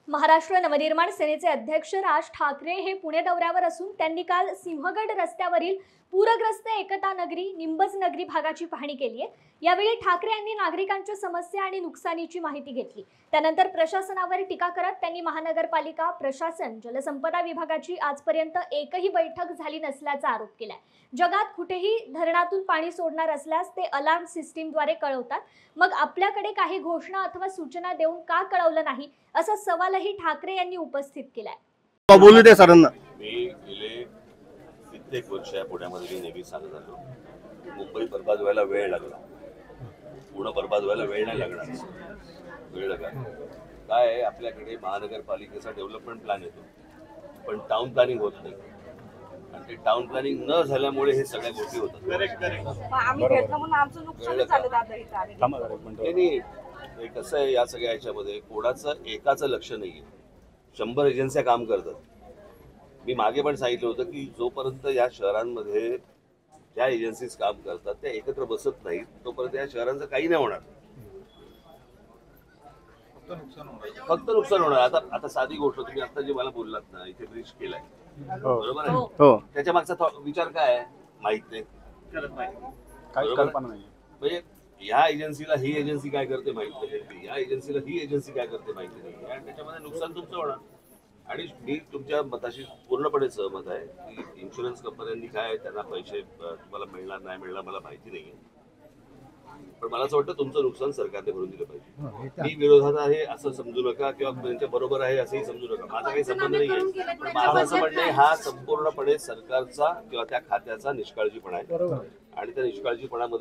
महाराष्ट्र नवनिर्माण सेनेचे अध्यक्ष राज ठाकरे हे पुणे दौऱ्यावर असून त्यांनी काल सिंहगड रस्त्यावरील पूरग्रस्त एकता नगरी निंबज नगरी भागाची पाहणी केली आहे। यावेळी ठाकरे यांनी नागरिकांच्या समस्या आणि नुकसानीची माहिती घेतली। त्यानंतर प्रशासनावर टीका करत त्यांनी महानगरपालिका प्रशासन जलसंपदा विभागाची आजपर्यंत एकही बैठक झाली नसल्याचा आरोप केलाय। जगात कुठेही धरणातून पाणी सोडणार असल्यास ते अलार्म सिस्टीमद्वारे कळवतात, मग आपल्याकडे काही घोषणा अथवा सूचना देऊन का कळवलं नाही असा सवालही ठाकरे यांनी उपस्थित केलाय। बोलू दे सरांना। मी गेले कित्येक वर्ष या पुण्यामध्ये नेहमी सांगत आलो, मुंबई बर्बाद व्हायला वेळ लागला, पुणे बर्बाद व्हायला वेळ नाही लागणार, वेळ लागला। काय आहे, आपल्याकडे महानगरपालिकेचा डेव्हलपमेंट प्लॅन येतो, पण टाउन प्लॅनिंग होत नाही, आणि ते टाउन प्लॅनिंग न झाल्यामुळे हे सगळ्या गोष्टी होतात। आम्ही घेतलं म्हणून आमचं नुकसान झालं दादा इथं। हे कसं आहे, या सगळ्या ह्याच्यामध्ये कोणाचं एकाचं लक्ष नाहीये, 100 एजन्स्या काम करतात। मी मागे पण सांगितलं होतं की जोपर्यंत या शहरांमध्ये ज्या एजन्सीज काम करतात त्या एकत्र बसत नाहीत तोपर्यंत या शहरांचं काही नाही होणार, फक्त नुकसान होणार। आता साधी गोष्ट, तुम्ही आता जे मला बोललात ना, इथे ब्रिज केलाय, बरोबर आहे, हो, त्याच्या मागचा विचार काय आहे माहित नाही, म्हणजे या एजन्सीला ही एजन्सी काय करते माहिती नाही, या एजन्सीला ही एजन्सी काय करते माहिती नाही, आणि त्याच्यामध्ये नुकसान तुमचं होणार। आणि मी तुमच्या मताशी पूर्णपणे सहमत आहे की इन्शुरन्स कंपन्यांनी काय त्यांना पैसे तुम्हाला मिळणार नाही मिळणार मला माहिती नाहीये, पण मला असं वाटतं तुमचं नुकसान सरकारने भरून दिलं पाहिजे। मी विरोधात आहे असं समजू नका, किंवा त्यांच्या बरोबर आहे असंही समजू नका, माझा काही संबंध नाहीये, पण माझं असं म्हणणं आहे हा संपूर्णपणे सरकारचा किंवा त्या खात्याचा निष्काळजीपणा आहे, आणि त्या निष्काळजीपणामध्ये